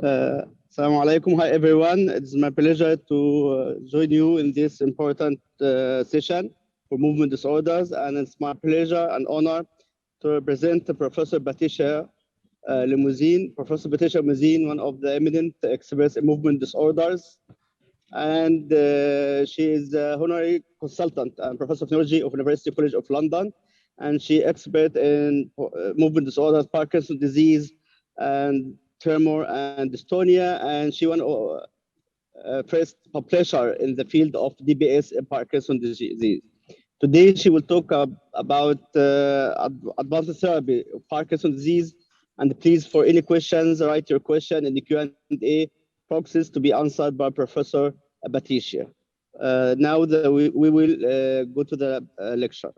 Assalamu alaikum. Hi, everyone. It's my pleasure to join you in this important session for movement disorders. And it's my pleasure and honor to present Professor Patricia Limousine. Professor Patricia Limousine, one of the eminent experts in movement disorders. And she is a honorary consultant and professor of neurology of University College of London. And she expert in movement disorders, Parkinson's disease, and tremor and dystonia. And she won first publisher in the field of DBS and Parkinson's disease. Today, she will talk about advanced therapy of Parkinson's disease. And please, for any questions, write your question in the Q&A boxes to be answered by Professor Patricia. Now we will go to the lecture.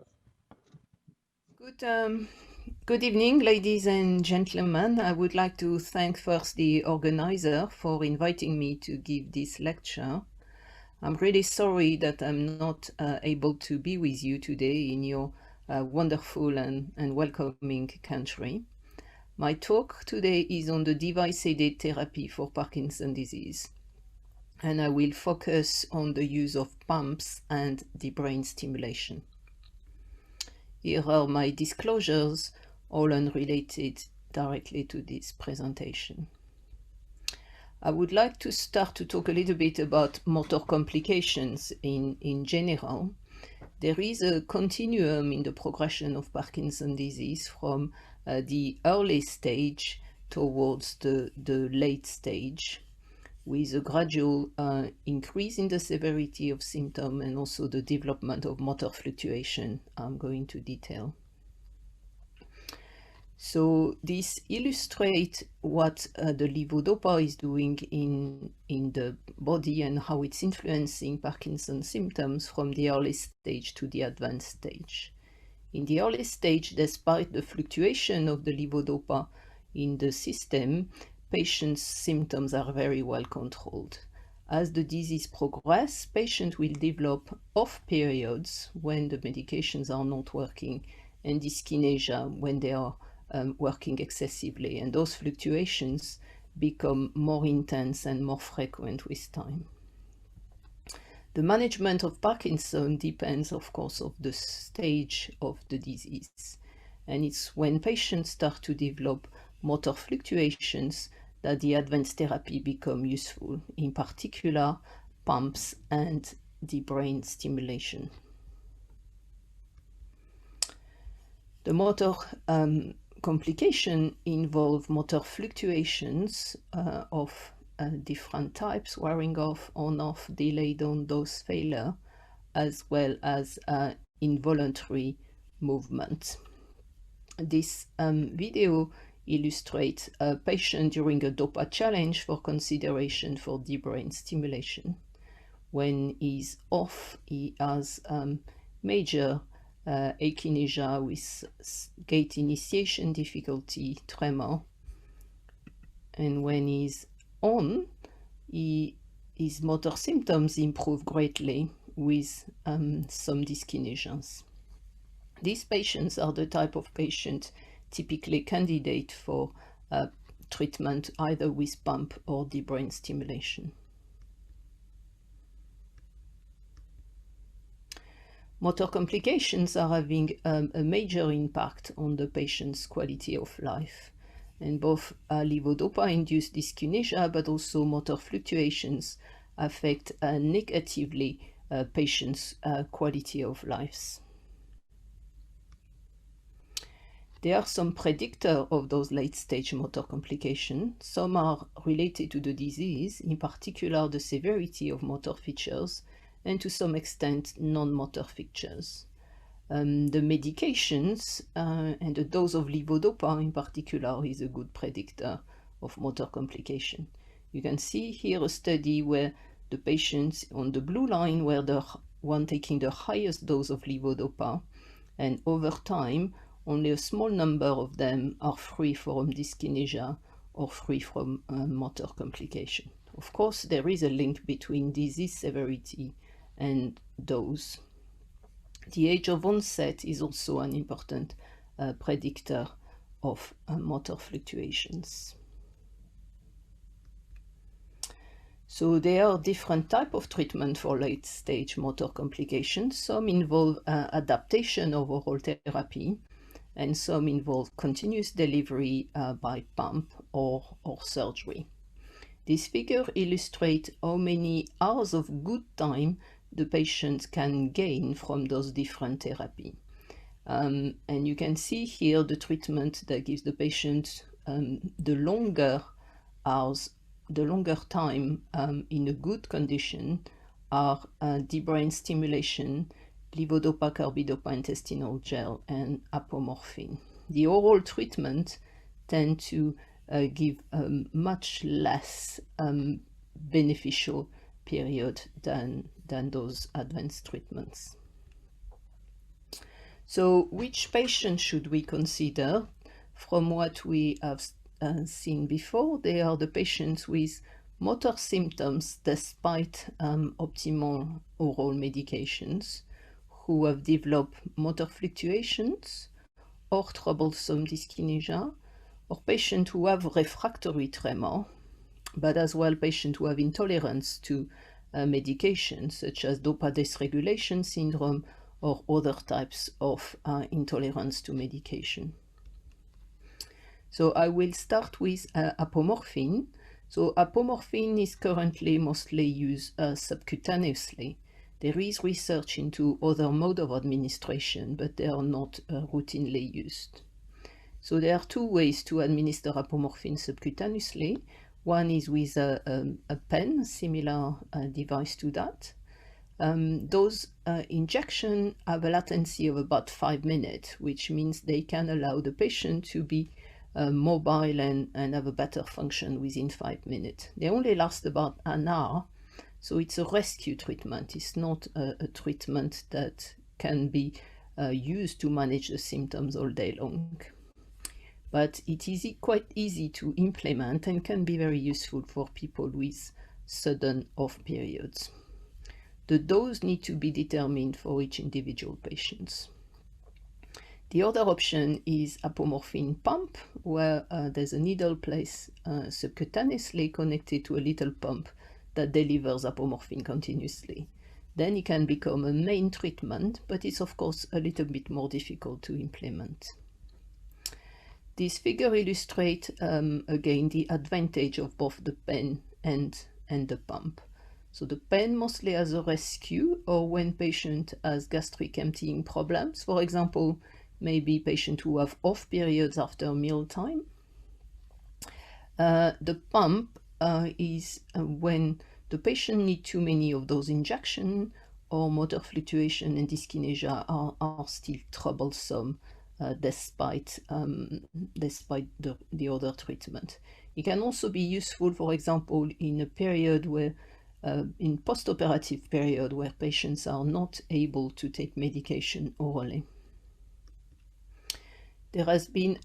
Good evening, ladies and gentlemen. I would like to thank first the organizer for inviting me to give this lecture. I'm really sorry that I'm not able to be with you today in your wonderful and welcoming country. My talk today is on the device-aided therapy for Parkinson's disease, and I will focus on the use of pumps and deep brain stimulation. Here are my disclosures, all unrelated directly to this presentation. I would like to start to talk a little bit about motor complications in general. There is a continuum in the progression of Parkinson's disease from the early stage towards the late stage, with a gradual increase in the severity of symptoms and also the development of motor fluctuation I'm going to detail. So this illustrates what the levodopa is doing in the body and how it's influencing Parkinson's symptoms from the early stage to the advanced stage. In the early stage, despite the fluctuation of the levodopa in the system, patients' symptoms are very well controlled. As the disease progresses, patients will develop off periods when the medications are not working, and dyskinesia when they are working excessively, and those fluctuations become more intense and more frequent with time. The management of Parkinson depends, of course, of the stage of the disease, and it's when patients start to develop motor fluctuations that the advanced therapy become useful, in particular pumps and deep brain stimulation. The motor complication involve motor fluctuations of different types, wearing off, on off, delayed on dose failure, as well as involuntary movement. This video illustrates a patient during a DOPA challenge for consideration for deep brain stimulation. When he's off, he has major akinesia with gait initiation difficulty, tremor, and when he's on, his motor symptoms improve greatly with some dyskinesias. These patients are the type of patient typically candidate for treatment either with pump or deep brain stimulation. Motor complications are having a major impact on the patient's quality of life, and both levodopa-induced dyskinesia but also motor fluctuations affect negatively patients' quality of lives. There are some predictors of those late-stage motor complications. Some are related to the disease, in particular the severity of motor features, and to some extent non-motor features. The medications and the dose of levodopa in particular is a good predictor of motor complication. You can see here a study where the patients on the blue line were the one taking the highest dose of levodopa, and over time only a small number of them are free from dyskinesia or free from motor complication. Of course, there is a link between disease severity and dose. The age of onset is also an important predictor of motor fluctuations. So there are different types of treatment for late-stage motor complications. Some involve adaptation of oral therapy, and some involve continuous delivery by pump or surgery. This figure illustrates how many hours of good time the patient can gain from those different therapies. And you can see here the treatment that gives the patient the longer hours, the longer time in a good condition are Deep Brain Stimulation, Levodopa-Carbidopa intestinal gel, and apomorphine. The oral treatment tend to give a much less beneficial period than those advanced treatments. So which patient should we consider? From what we have seen before, they are the patients with motor symptoms despite optimal oral medications, who have developed motor fluctuations or troublesome dyskinesia, or patients who have refractory tremor, but as well patients who have intolerance to medications such as dopa dysregulation syndrome or other types of intolerance to medication. So I will start with apomorphine. So apomorphine is currently mostly used subcutaneously. There is research into other modes of administration, but they are not routinely used. So there are two ways to administer apomorphine subcutaneously. One is with a pen, similar device to that. Those injections have a latency of about 5 minutes, which means they can allow the patient to be mobile and have a better function within 5 minutes. They only last about an hour, so it's a rescue treatment. It's not a treatment that can be used to manage the symptoms all day long. But it is quite easy to implement and can be very useful for people with sudden off periods. The dose needs to be determined for each individual patient. The other option is apomorphine pump, where there's a needle placed subcutaneously connected to a little pump that delivers apomorphine continuously. Then it can become a main treatment, but it's of course a little bit more difficult to implement. This figure illustrates again the advantage of both the pen and the pump. So the pen mostly as a rescue, or when patient has gastric emptying problems, for example, maybe patient who have off periods after mealtime. The pump is when the patient needs too many of those injections, or motor fluctuation and dyskinesia are still troublesome despite the other treatment. It can also be useful, for example, in a period where in post-operative period where patients are not able to take medication orally. There has been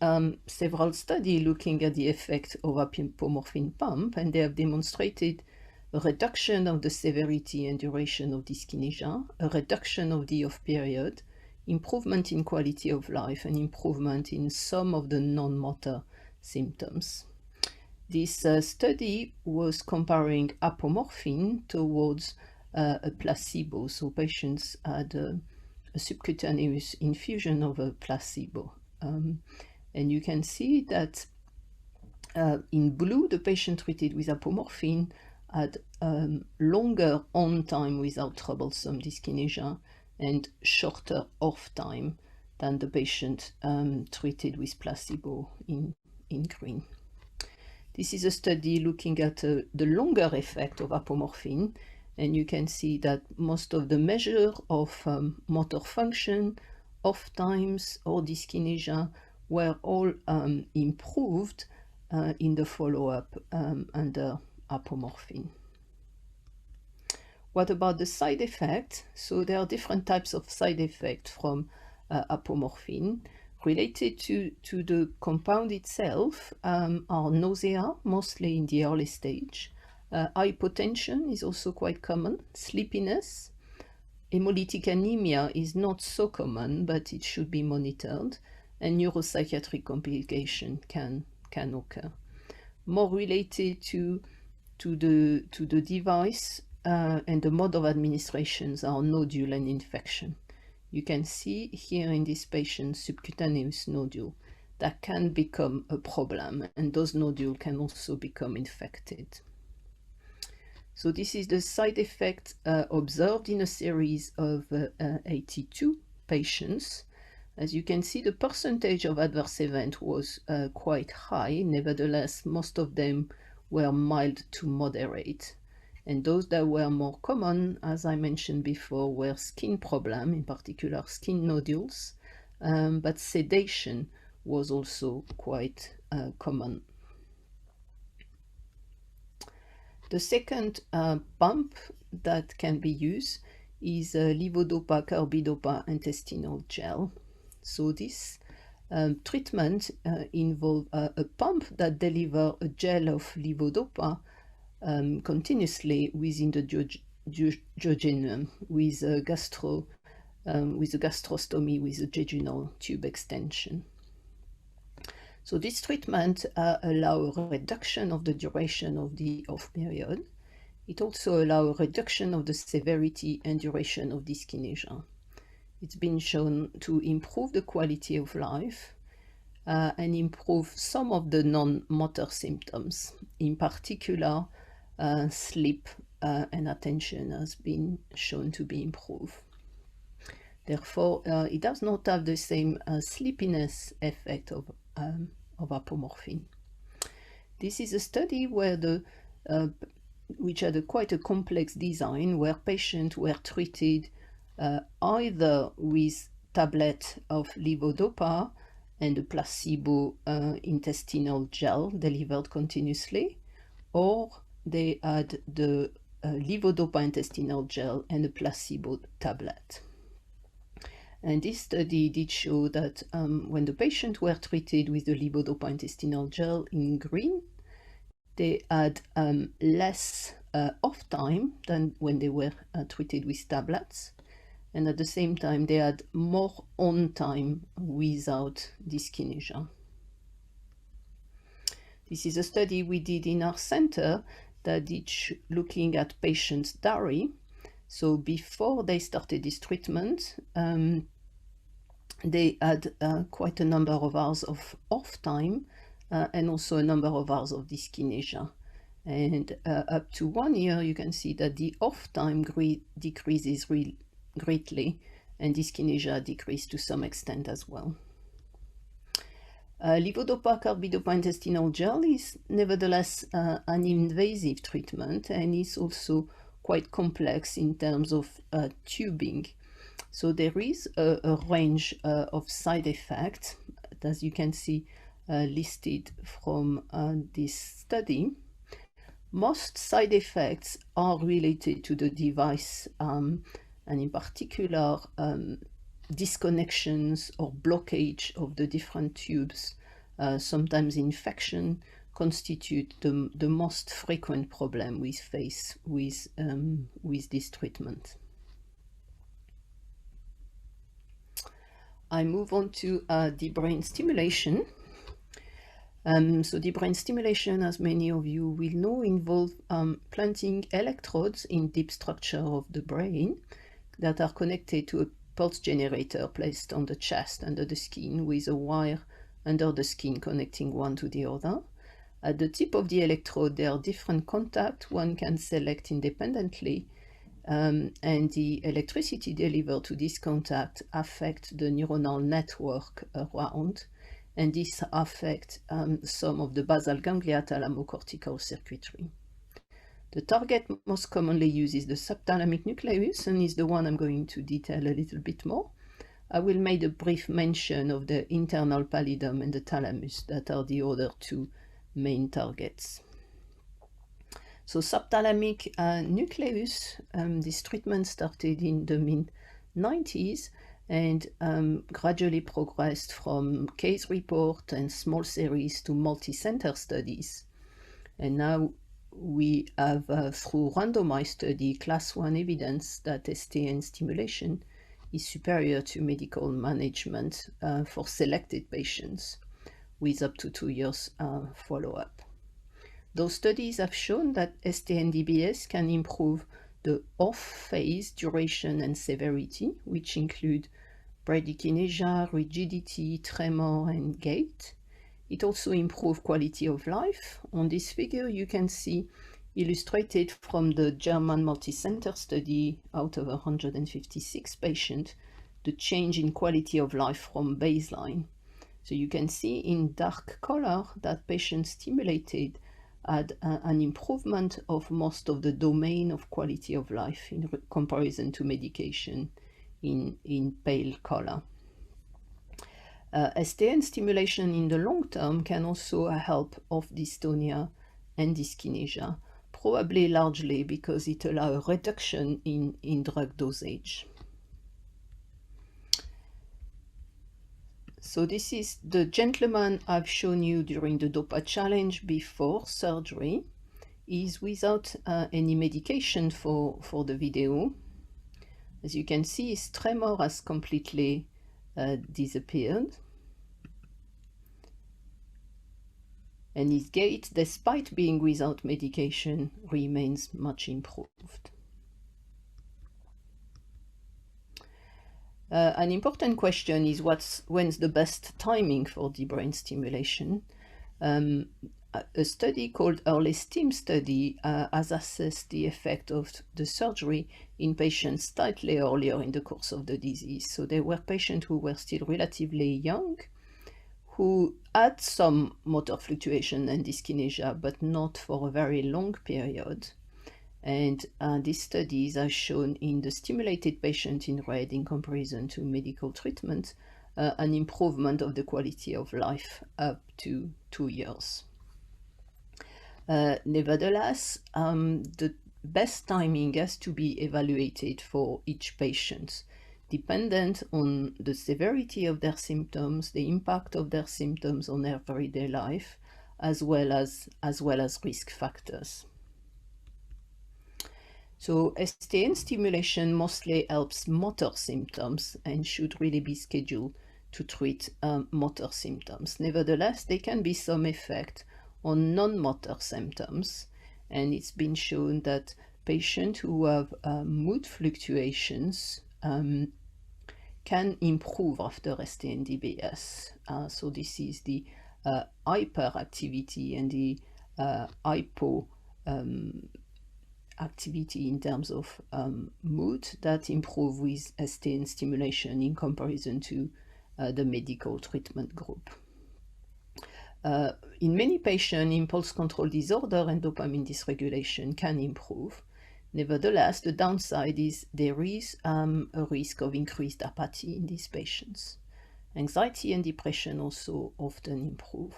several studies looking at the effect of apomorphine pump, and they have demonstrated a reduction of the severity and duration of dyskinesia, a reduction of the off period, improvement in quality of life, and improvement in some of the non-motor symptoms. This study was comparing apomorphine towards a placebo, so patients had a subcutaneous infusion of a placebo. And you can see that in blue, the patient treated with apomorphine had longer on time without troublesome dyskinesia and shorter off time than the patient treated with placebo in green. This is a study looking at the longer effect of apomorphine, and you can see that most of the measure of motor function, off times, or dyskinesia were all improved in the follow-up under apomorphine. What about the side effects? So there are different types of side effects from apomorphine. Related to the compound itself are nausea, mostly in the early stage. Hypotension is also quite common. Sleepiness. Hemolytic anemia is not so common, but it should be monitored. And neuropsychiatric complication can occur. More related to to the device and the mode of administrations are nodule and infection. You can see here in this patient subcutaneous nodule that can become a problem, and those nodules can also become infected. So this is the side effect observed in a series of 82 patients. As you can see, the percentage of adverse event was quite high. Nevertheless, most of them were mild to moderate. And those that were more common, as I mentioned before, were skin problems, in particular skin nodules, but sedation was also quite common. The second pump that can be used is Levodopa-Carbidopa intestinal gel. So this treatment involves a pump that delivers a gel of levodopa continuously within the duodenum with a gastrostomy with a jejunal tube extension. So this treatment allows a reduction of the duration of the off period. It also allows a reduction of the severity and duration of dyskinesia. It's been shown to improve the quality of life and improve some of the non-motor symptoms. In particular, sleep and attention has been shown to be improved. Therefore, it does not have the same sleepiness effect of apomorphine. This is a study where which had quite a complex design, where patients were treated either with tablet of levodopa and a placebo intestinal gel delivered continuously, or they had the levodopa intestinal gel and a placebo tablet. And this study did show that when the patients were treated with the levodopa intestinal gel in green, they had less off time than when they were treated with tablets. And at the same time, they had more on time without dyskinesia. This is a study we did in our center that did looking at patients' diary. So before they started this treatment, they had quite a number of hours of off time and also a number of hours of dyskinesia. And up to 1 year, you can see that the off time decreases greatly, and dyskinesia decreased to some extent as well. Levodopa-Carbidopa intestinal gel is nevertheless an invasive treatment, and is also quite complex in terms of tubing. So there is a range of side effects, as you can see listed from this study. Most side effects are related to the device, and in particular disconnections or blockage of the different tubes. Sometimes infection constitute the most frequent problem we face with this treatment. I move on to deep brain stimulation. So deep brain stimulation, as many of you will know, involves planting electrodes in deep structure of the brain that are connected to a pulse generator placed on the chest under the skin, with a wire under the skin connecting one to the other. At the tip of the electrode, there are different contacts one can select independently, and the electricity delivered to this contact affects the neuronal network around, and this affects some of the basal ganglia thalamocortical circuitry. The target most commonly used is the subthalamic nucleus, and is the one I'm going to detail a little bit more. I will make a brief mention of the internal pallidum and the thalamus, that are the other two main targets. So subthalamic nucleus, this treatment started in the mid-90s and gradually progressed from case report and small series to multi-center studies. And now we have, through randomized study, class 1 evidence that STN stimulation is superior to medical management for selected patients with up to 2 years follow-up. Those studies have shown that ST-NDBS can improve the off-phase duration and severity, which include bradykinesia, rigidity, tremor, and gait. It also improves quality of life. On this figure, you can see illustrated from the German multicenter study out of 156 patients, the change in quality of life from baseline. So you can see in dark color that patients stimulated had an improvement of most of the domain of quality of life in comparison to medication in pale color. STN stimulation in the long term can also help off dystonia and dyskinesia, probably largely because it allows a reduction in drug dosage. So this is the gentleman I've shown you during the DOPA challenge before surgery. He's without any medication for the video. As you can see, his tremor has completely disappeared. And his gait, despite being without medication, remains much improved. An important question is when's the best timing for deep brain stimulation? A study called Early STIM study has assessed the effect of the surgery in patients slightly earlier in the course of the disease. So there were patients who were still relatively young, who had some motor fluctuation and dyskinesia, but not for a very long period. And these studies are shown in the stimulated patient in red in comparison to medical treatment, an improvement of the quality of life up to 2 years. Nevertheless, the best timing has to be evaluated for each patient, dependent on the severity of their symptoms, the impact of their symptoms on their everyday life, as well as risk factors. So STN stimulation mostly helps motor symptoms and should really be scheduled to treat motor symptoms. Nevertheless, there can be some effect on non-motor symptoms, and it's been shown that patients who have mood fluctuations can improve after ST-NDBS. So this is the hyperactivity and the hypo activity in terms of mood that improve with STN stimulation in comparison to the medical treatment group. In many patients, impulse control disorder and dopamine dysregulation can improve. Nevertheless, the downside is there is a risk of increased apathy in these patients. Anxiety and depression also often improve.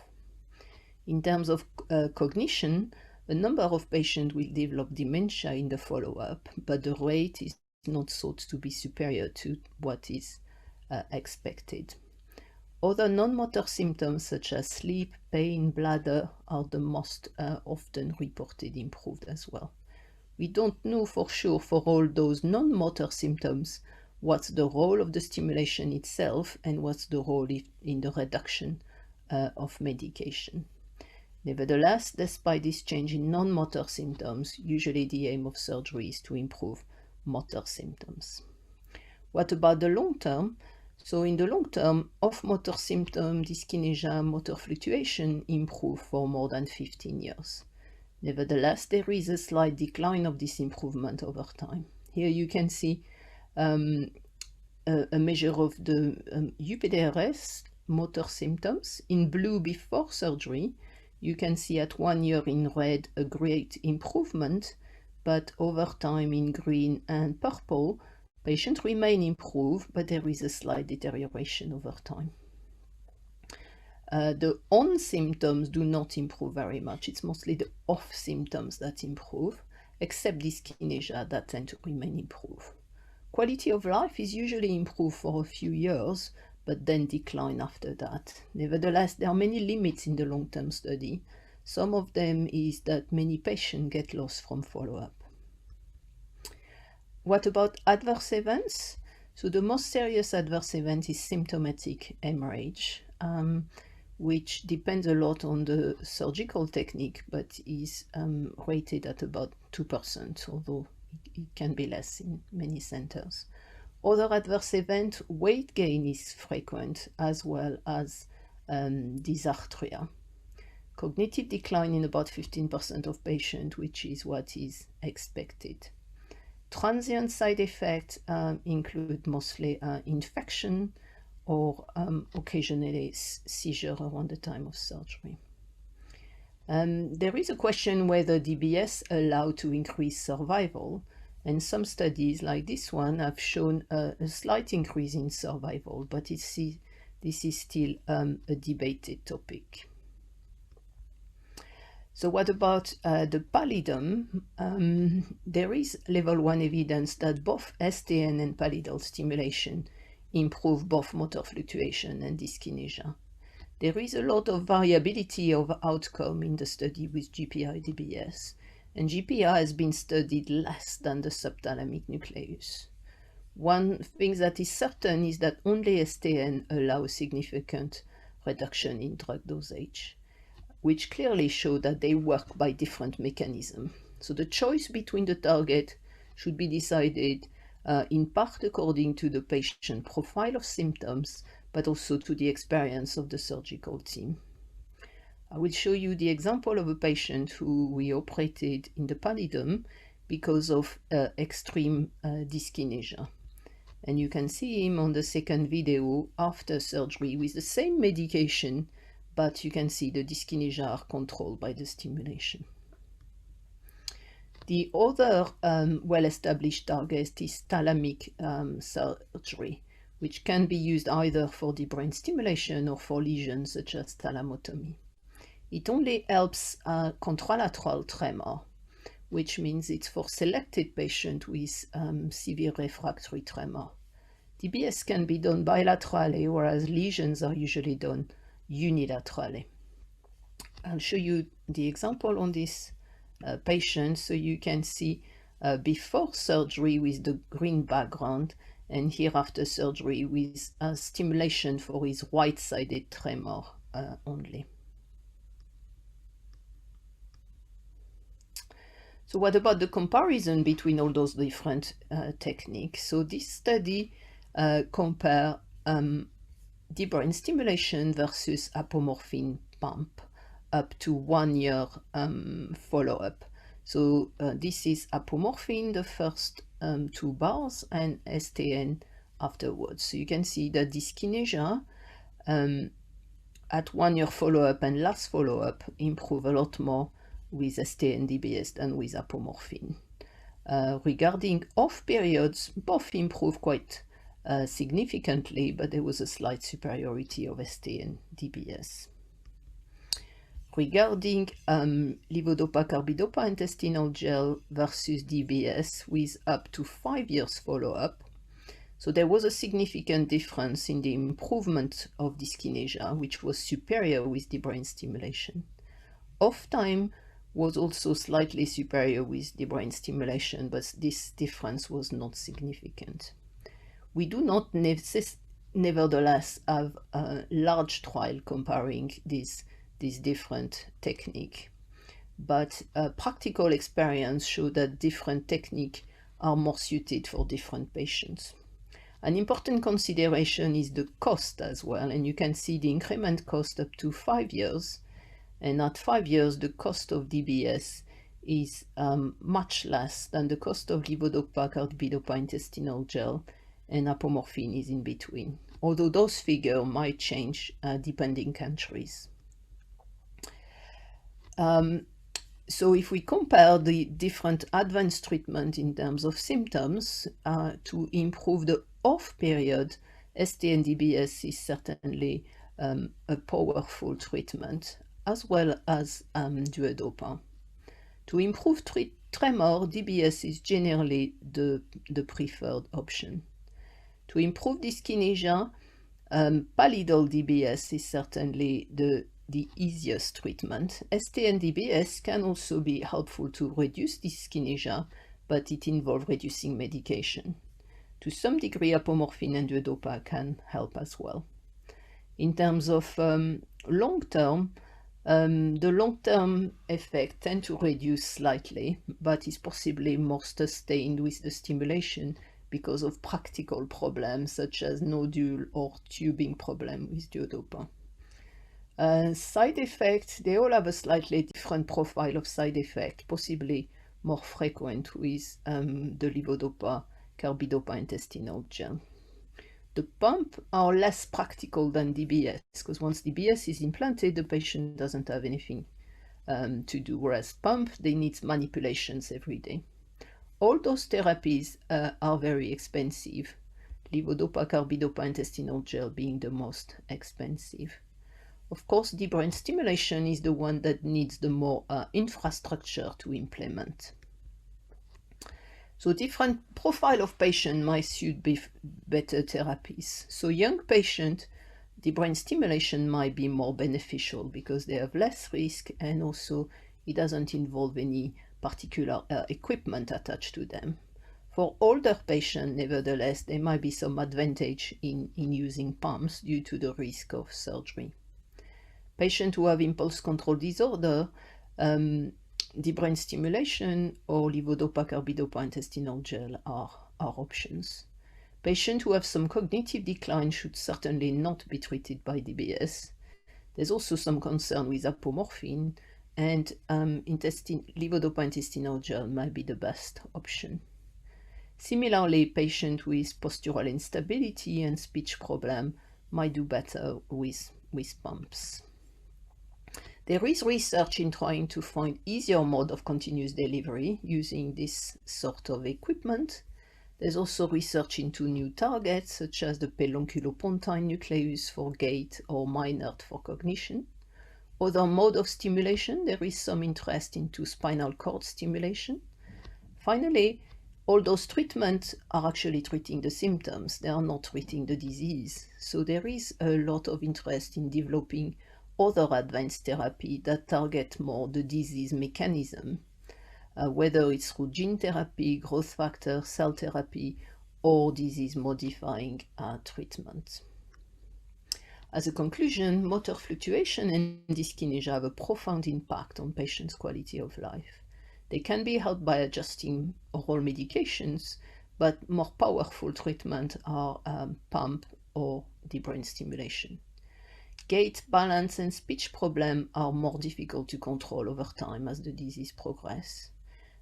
In terms of cognition, a number of patients will develop dementia in the follow-up, but the rate is not thought to be superior to what is expected. Other non-motor symptoms such as sleep, pain, bladder are the most often reported improved as well. We don't know for sure for all those non-motor symptoms what's the role of the stimulation itself and what's the role in the reduction of medication. Nevertheless, despite this change in non-motor symptoms, usually the aim of surgery is to improve motor symptoms. What about the long term? So in the long term, off-motor symptom, dyskinesia, motor fluctuation improve for more than 15 years. Nevertheless, there is a slight decline of this improvement over time. Here you can see a measure of the UPDRS motor symptoms. In blue before surgery, you can see at 1 year in red a great improvement, but over time in green and purple, patients remain improved, but there is a slight deterioration over time. The on symptoms do not improve very much. It's mostly the off symptoms that improve, except dyskinesia that tend to remain improved. Quality of life is usually improved for a few years, but then decline after that. Nevertheless, there are many limits in the long-term study. Some of them is that many patients get lost from follow-up. What about adverse events? So the most serious adverse event is symptomatic hemorrhage. which depends a lot on the surgical technique, but is rated at about 2%, although it can be less in many centers. Other adverse event, weight gain is frequent, as well as dysarthria. Cognitive decline in about 15% of patients, which is what is expected. Transient side effects include mostly infection or occasionally seizure around the time of surgery. There is a question whether DBS allow to increase survival, and some studies like this one have shown a slight increase in survival, but this is still a debated topic. So what about the pallidum? There is level 1 evidence that both STN and pallidal stimulation improve both motor fluctuation and dyskinesia. There is a lot of variability of outcome in the study with GPI-DBS, and GPI has been studied less than the subthalamic nucleus. One thing that is certain is that only STN allows significant reduction in drug dosage, which clearly show that they work by different mechanisms. So the choice between the target should be decided in part according to the patient profile of symptoms, but also to the experience of the surgical team. I will show you the example of a patient who we operated in the pallidum because of extreme dyskinesia. And you can see him on the second video after surgery with the same medication, but you can see the dyskinesia are controlled by the stimulation. The other well-established target is thalamic surgery, which can be used either for deep brain stimulation or for lesions such as thalamotomy. It only helps contralateral tremor, which means it's for selected patients with severe refractory tremor. DBS can be done bilaterally, whereas lesions are usually done unilaterally. I'll show you the example on this patient so you can see before surgery with the green background, and here after surgery with stimulation for his right-sided tremor only. So what about the comparison between all those different techniques? So this study compare deep brain stimulation versus apomorphine pump up to 1 year follow-up. So this is apomorphine, the first 2 bars, and STN afterwards. So you can see that dyskinesia at 1 year follow-up and last follow-up improve a lot more with STN DBS than with apomorphine. Regarding off periods, both improve quite significantly, but there was a slight superiority of STN DBS. Regarding Levodopa-Carbidopa intestinal gel versus DBS with up to 5 years follow-up, so there was a significant difference in the improvement of dyskinesia, which was superior with deep brain stimulation. Off time was also slightly superior with deep brain stimulation, but this difference was not significant. We do not nevertheless have a large trial comparing these different techniques, but practical experience show that different techniques are more suited for different patients. An important consideration is the cost as well, and you can see the increment cost up to 5 years. And at 5 years, the cost of DBS is much less than the cost of Levodopa-Carbidopa intestinal gel, and apomorphine is in between, although those figures might change depending countries. So if we compare the different advanced treatment in terms of symptoms to improve the off period, STN DBS is certainly a powerful treatment, as well as duodopa. To improve tremor, DBS is generally the preferred option. To improve dyskinesia, pallidal DBS is certainly the easiest treatment. STN DBS can also be helpful to reduce dyskinesia, but it involves reducing medication. To some degree, apomorphine and duodopa can help as well. In terms of long-term, the long-term effect tend to reduce slightly, but is possibly more sustained with the stimulation because of practical problems such as nodule or tubing problem with Levodopa. Side effects, they all have a slightly different profile of side effect, possibly more frequent with the Levodopa-Carbidopa intestinal gel. The pump are less practical than DBS, because once DBS is implanted, the patient doesn't have anything to do, whereas pump, they need manipulations every day. All those therapies are very expensive, Levodopa-Carbidopa intestinal gel being the most expensive. Of course, deep brain stimulation is the one that needs the more infrastructure to implement. So different profile of patient might suit better therapies. So young patient, deep brain stimulation might be more beneficial because they have less risk and also it doesn't involve any particular equipment attached to them. For older patients, nevertheless, there might be some advantage in using pumps due to the risk of surgery. Patients who have impulse control disorder, deep brain stimulation or Levodopa-Carbidopa intestinal gel are options. Patients who have some cognitive decline should certainly not be treated by DBS. There's also some concern with apomorphine, and Levodopa intestinal gel might be the best option. Similarly, patients with postural instability and speech problem might do better with pumps. There is research in trying to find easier mode of continuous delivery using this sort of equipment. There's also research into new targets such as the pedunculopontine nucleus for gait or Minert for cognition. Other mode of stimulation, there is some interest into spinal cord stimulation. Finally, all those treatments are actually treating the symptoms, they are not treating the disease. So there is a lot of interest in developing other advanced therapy that target more the disease mechanism, whether it's through gene therapy, growth factor, cell therapy, or disease-modifying treatment. As a conclusion, motor fluctuation and dyskinesia have a profound impact on patients' quality of life. They can be helped by adjusting oral medications, but more powerful treatments are pump or deep brain stimulation. Gait, balance, and speech problems are more difficult to control over time as the disease progresses.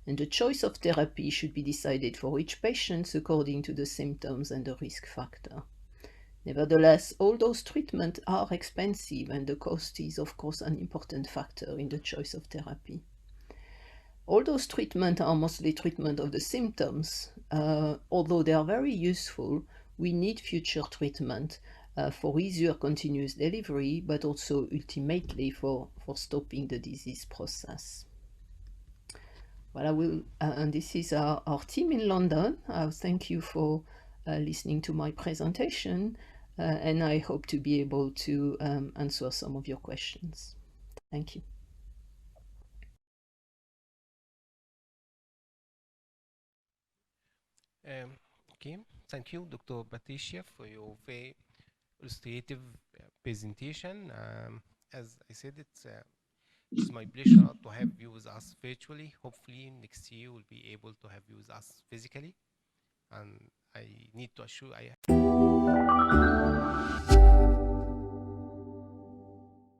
And the choice of therapy should be decided for each patient according to the symptoms and the risk factor. Nevertheless, all those treatments are expensive and the cost is of course an important factor in the choice of therapy. All those treatments are mostly treatment of the symptoms. Although they are very useful, we need future treatment for easier continuous delivery, but also ultimately for stopping the disease process. Well, and this is our team in London. Thank you for listening to my presentation, and I hope to be able to answer some of your questions. Thank you. Okay, thank you, Dr. Patricia, for your very illustrative presentation. As I said, it's my pleasure to have you with us virtually. Hopefully next year we'll be able to have you with us physically. And I need to assure